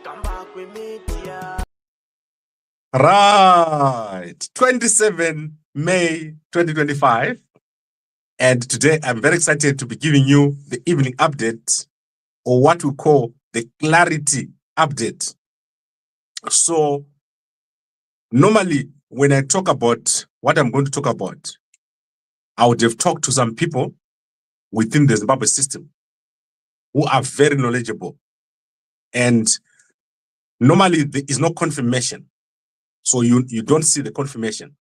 Gambakwe Media. Right, 27 May 2025. And today I'm very excited to be giving you the evening update, or what we call the clarity update. So normally when I talk about what I'm going to talk about, I would have talked to some people within the Zimbabwe system who are very knowledgeable. And normally there is no confirmation. So you don't see the confirmation.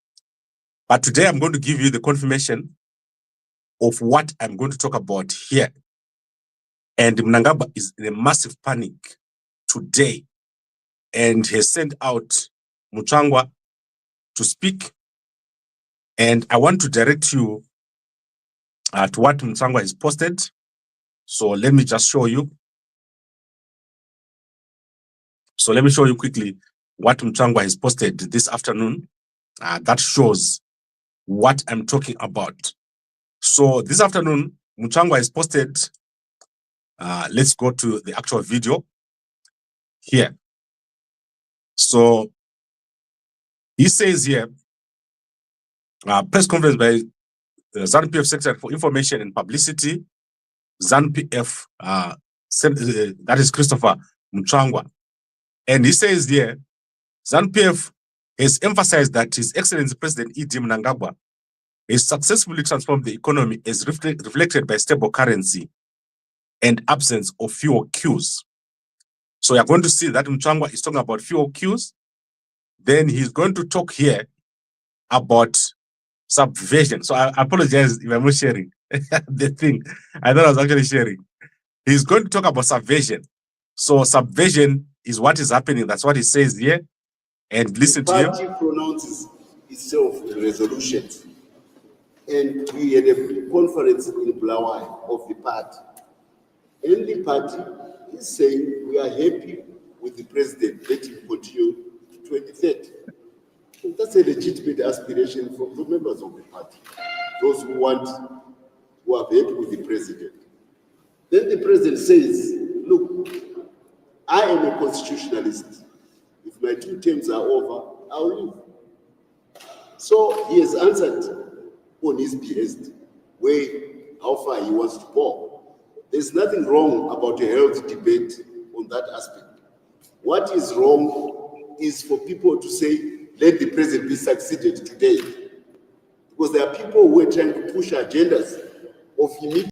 But today I'm going to give you the confirmation of what I'm going to talk about here. And Mnangagwa is in a massive panic today and has sent out Mutsvangwa to speak. And I want to direct you to what Mutsvangwa has posted. So let me just show you. So let me show you quickly what Mutsvangwa has posted this afternoon. That shows what I'm talking about. So this afternoon, Mutsvangwa has posted, let's go to the actual video here. So he says here, press conference by ZANU-PF Secretary for Information and Publicity, ZANU-PF, that is Christopher Mutsvangwa. And he says here, ZANU-PF has emphasized that His Excellency President E.D. Mnangagwa has successfully transformed the economy as reflected by stable currency and absence of fuel queues. So you're going to see that Mutsvangwa is talking about fuel queues. Then he's going to talk here about subversion. So I apologize if I'm not sharing the thing. I thought I was actually sharing. He's going to talk about subversion. So subversion is what is happening. That's what he says here. And listen to him. The party pronounces itself resolutions. And we had a conference in Bulawayo of the party. And the party is saying we are happy with the president, let him continue to 2030. And that's a legitimate aspiration from the members of the party, those who are happy with the president. Then the president says, look, I am a constitutionalist. If my 2 terms are over, I'll leave. So he has answered on his behest, how far he wants to go. There's nothing wrong about a healthy debate on that aspect. What is wrong is for people to say, let the president be succeeded today. Because there are people who are trying to push agendas of immediate.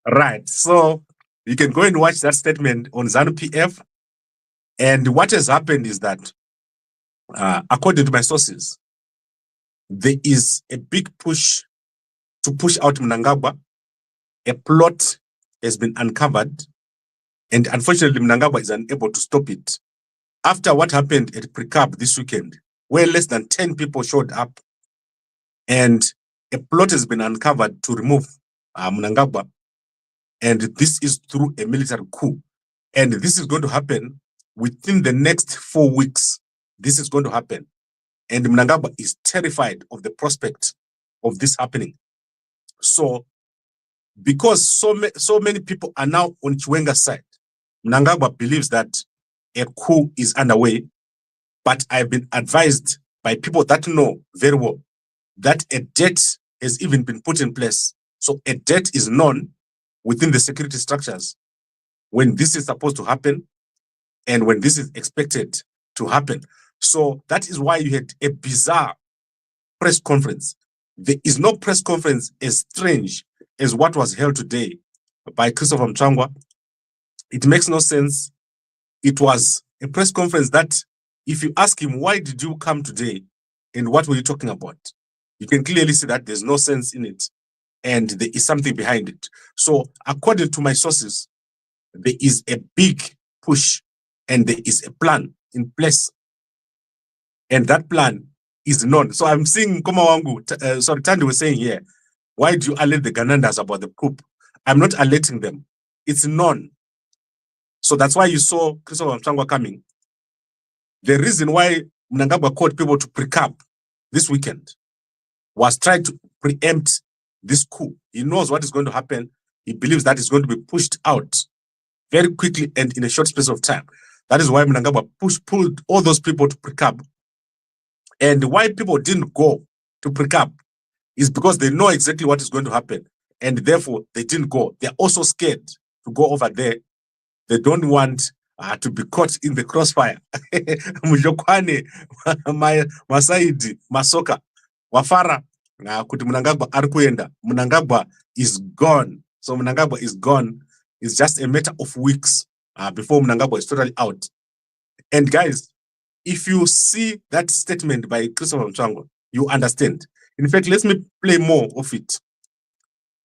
Right. So you can go and watch that statement on ZANU-PF. And what has happened is that, according to my sources, there is a big push to push out Mnangagwa. A plot has been uncovered, and unfortunately, Mnangagwa is unable to stop it. After what happened at Precab this weekend, where less than 10 people showed up, and a plot has been uncovered to remove Mnangagwa, and this is through a military coup. And this is going to happen within the next 4 weeks. This is going to happen. And Mnangagwa is terrified of the prospect of this happening. So, because so many people are now on Chiwenga's side, Mnangagwa believes that a coup is underway. But I've been advised by people that know very well that a date has even been put in place. So a date is known within the security structures when this is supposed to happen and when this is expected to happen. So that is why you had a bizarre press conference. There is no press conference as strange as what was held today by Christopher Mutsvangwa. It makes no sense. It was a press conference that, if you ask him, why did you come today and what were you talking about? You can clearly see that there's no sense in it and there is something behind it. So according to my sources, there is a big push and there is a plan in place. And that plan is known. So I'm seeing Tandi was saying here, why do you alert the Ganandas about the coup? I'm not alerting them. It's known. So that's why you saw Christopher Mutsvangwa coming. The reason why Mnangagwa called people to precap this weekend was trying to preempt this coup. He knows what is going to happen. He believes that it's going to be pushed out very quickly and in a short space of time. That is why Mnangagwa pulled all those people to precab. And why people didn't go to precab is because they know exactly what is going to happen. And therefore, they didn't go. They're also scared to go over there. They don't want to be caught in the crossfire. Mujokwane, Masaidi, Masoka, Wafara, kuti Mnangagwa arikuenda. Mnangagwa is gone. So Mnangagwa is gone. It's just a matter of weeks before Mnangagwa is totally out. And guys, if you see that statement by Christopher Mutsvangwa, you understand. In fact, let me play more of it,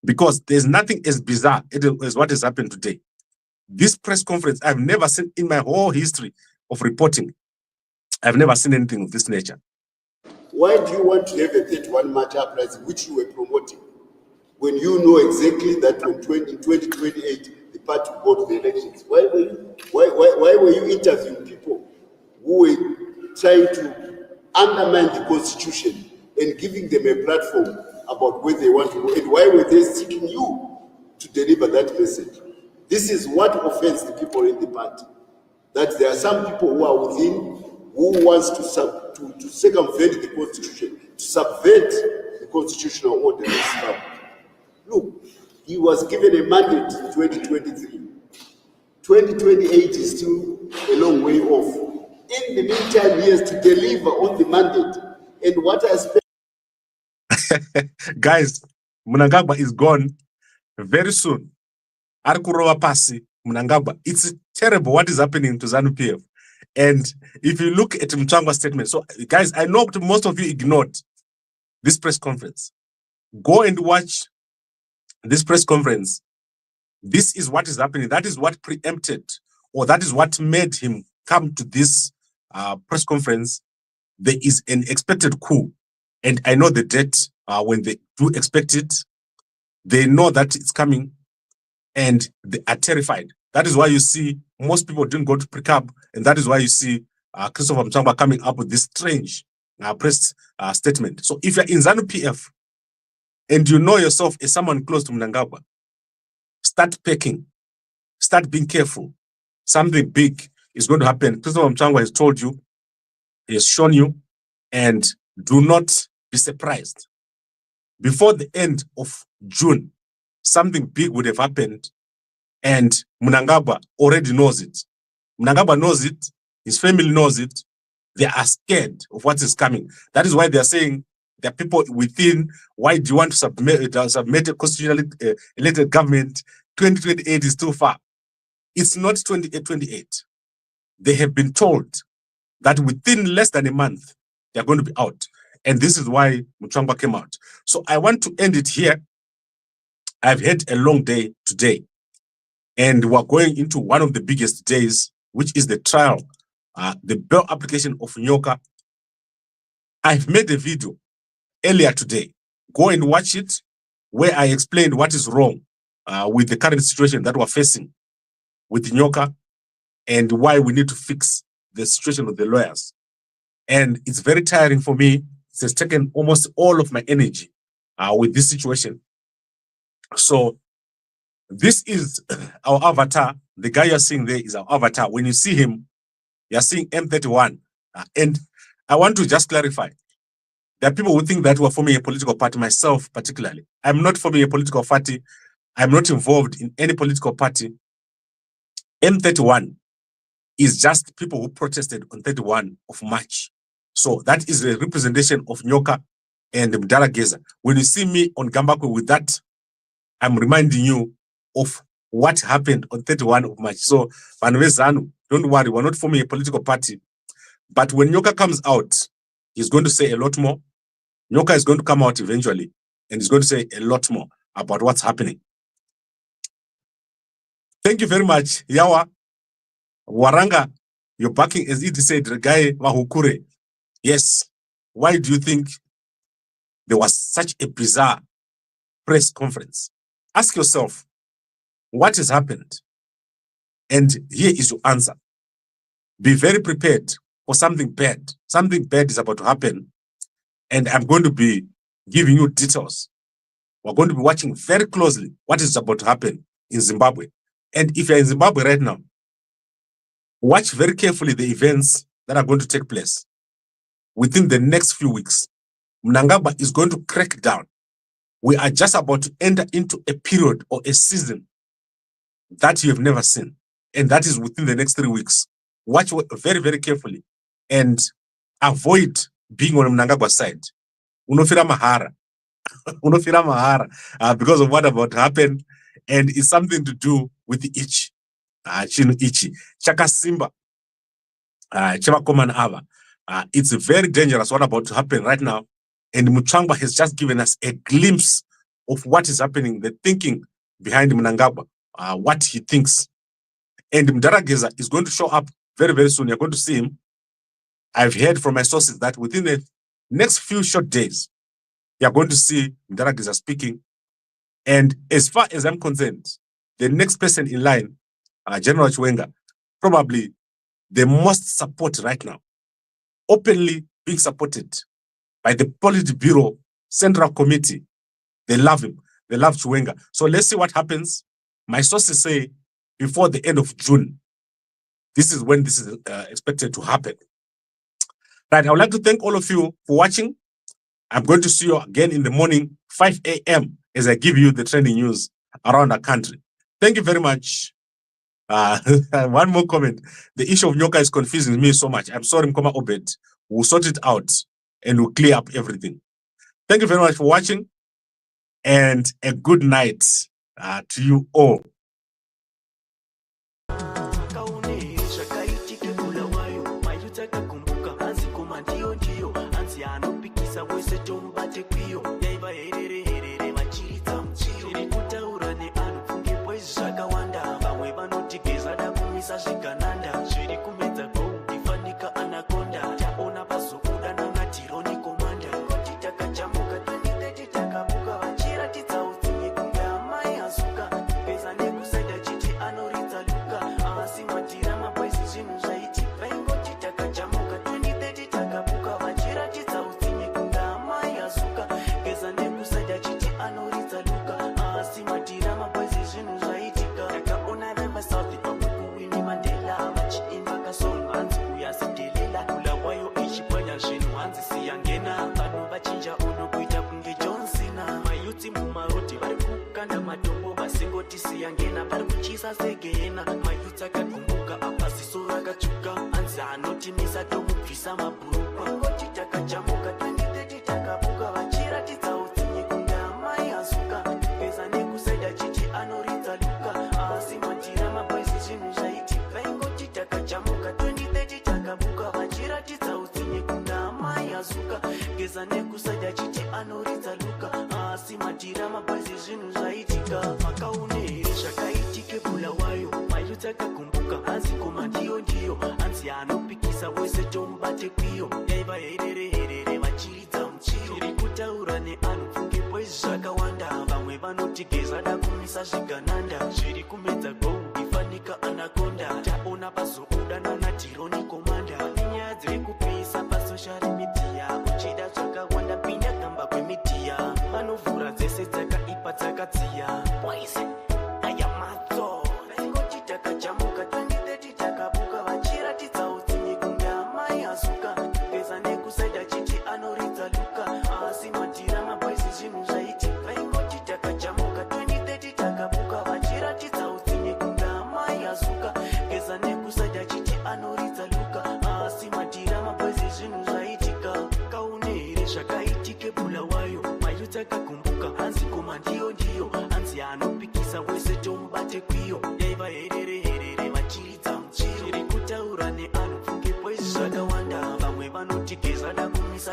because there's nothing as bizarre as what has happened today. This press conference, I've never seen in my whole history of reporting. I've never seen anything of this nature. Why do you want to have a 31 March uprising, which you were promoting, when you know exactly that in 2028 the party will go to the elections? Why were you interviewing people who were trying to undermine the constitution and giving them a platform about where they want to go? And why were they seeking you to deliver that message? This is what offends the people in the party. That there are some people who are within who wants to circumvent the constitution, to subvert the constitutional order. Look, he was given a mandate in 2023. 2028 is still a long way off. In the meantime, he has to deliver on the mandate. And what I expect... Guys, Mnangagwa is gone very soon. Arikurowa pasi, Mnangagwa. It's terrible what is happening to ZANU-PF. And if you look at Mutsvangwa's statement, so guys, I know most of you ignored this press conference. Go and watch this press conference. This is what is happening. That is what preempted, or that is what made him come to this press conference. There is an expected coup. And I know the date when they do expect it. They know that it's coming. And they are terrified. That is why you see most people didn't go to precab, and that is why you see Christopher Mutsvangwa coming up with this strange press statement. So if you're in ZANU-PF and you know yourself as someone close to Mnangagwa, start packing, start being careful. Something big is going to happen. Christopher Mutsvangwa has told you, he has shown you, and do not be surprised. Before the end of June, something big would have happened, and Mnangagwa already knows it. Mnangagwa knows it, his family knows it. They are scared of what is coming. That is why they are saying there are people within, why do you want to submit a constitutionally elected government? 2028 is too far. It's not 28. They have been told that within less than a month, they are going to be out. And this is why Mutsvangwa came out. So I want to end it here. I've had a long day today, and we're going into one of the biggest days, which is the trial, the bail application of Nyoka. I've made a video earlier today. Go and watch it, where I explained what is wrong with the current situation that we're facing with Nyoka, and why we need to fix the situation of the lawyers. And it's very tiring for me. It has taken almost all of my energy with this situation. So this is our avatar. The guy you're seeing there is our avatar. When you see him, you're seeing M31. And I want to just clarify. There are people who think that we're forming a political party, myself particularly. I'm not forming a political party. I'm not involved in any political party. M31 is just people who protested on 31 of March. So that is a representation of Nyoka and Mdarageza. When you see me on Gambakwe with that, I'm reminding you of what happened on 31 of March. So, ZANU, don't worry, we're not forming a political party. But when Nyoka comes out, he's going to say a lot more. Nyoka is going to come out eventually, and he's going to say a lot more about what's happening. Thank you very much. Yawa, Waranga, you're backing, as it said, Regai Wahukure. Yes. Why do you think there was such a bizarre press conference? Ask yourself, what has happened? And here is your answer. Be very prepared for something bad. Something bad is about to happen. And I'm going to be giving you details. We're going to be watching very closely what is about to happen in Zimbabwe. And if you're in Zimbabwe right now, watch very carefully the events that are going to take place within the next few weeks. Mnangagwa is going to crack down. We are just about to enter into a period or a season that you have never seen. And that is within the next 3 weeks. Watch very, very carefully and avoid being on Mnangagwa's side. Unofira mahara. Unofira mahara because of what about to happen. And it's something to do with the itch. Chino ichi. Chaka Simba. It's very dangerous what about to happen right now. And Mutsvangwa has just given us a glimpse of what is happening, the thinking behind Mnangagwa, what he thinks. And Mdarageza is going to show up very, very soon. You're going to see him. I've heard from my sources that within the next few short days, you're going to see Mdarageza speaking. And as far as I'm concerned, the next person in line, General Chiwenga, probably the most support right now, openly being supported by the Politburo Central Committee. They love him. They love Chiwenga. So let's see what happens. My sources say before the end of June, this is when this is expected to happen. Right, I would like to thank all of you for watching. I'm going to see you again in the morning, 5 a.m. as I give you the trending news around the country. Thank you very much. One more comment. The issue of Nyoka is confusing me so much. I'm sorry, Mkoma Obed. We'll sort it out and we'll clear up everything. Thank you very much for watching and a good night to you all.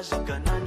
Zvikana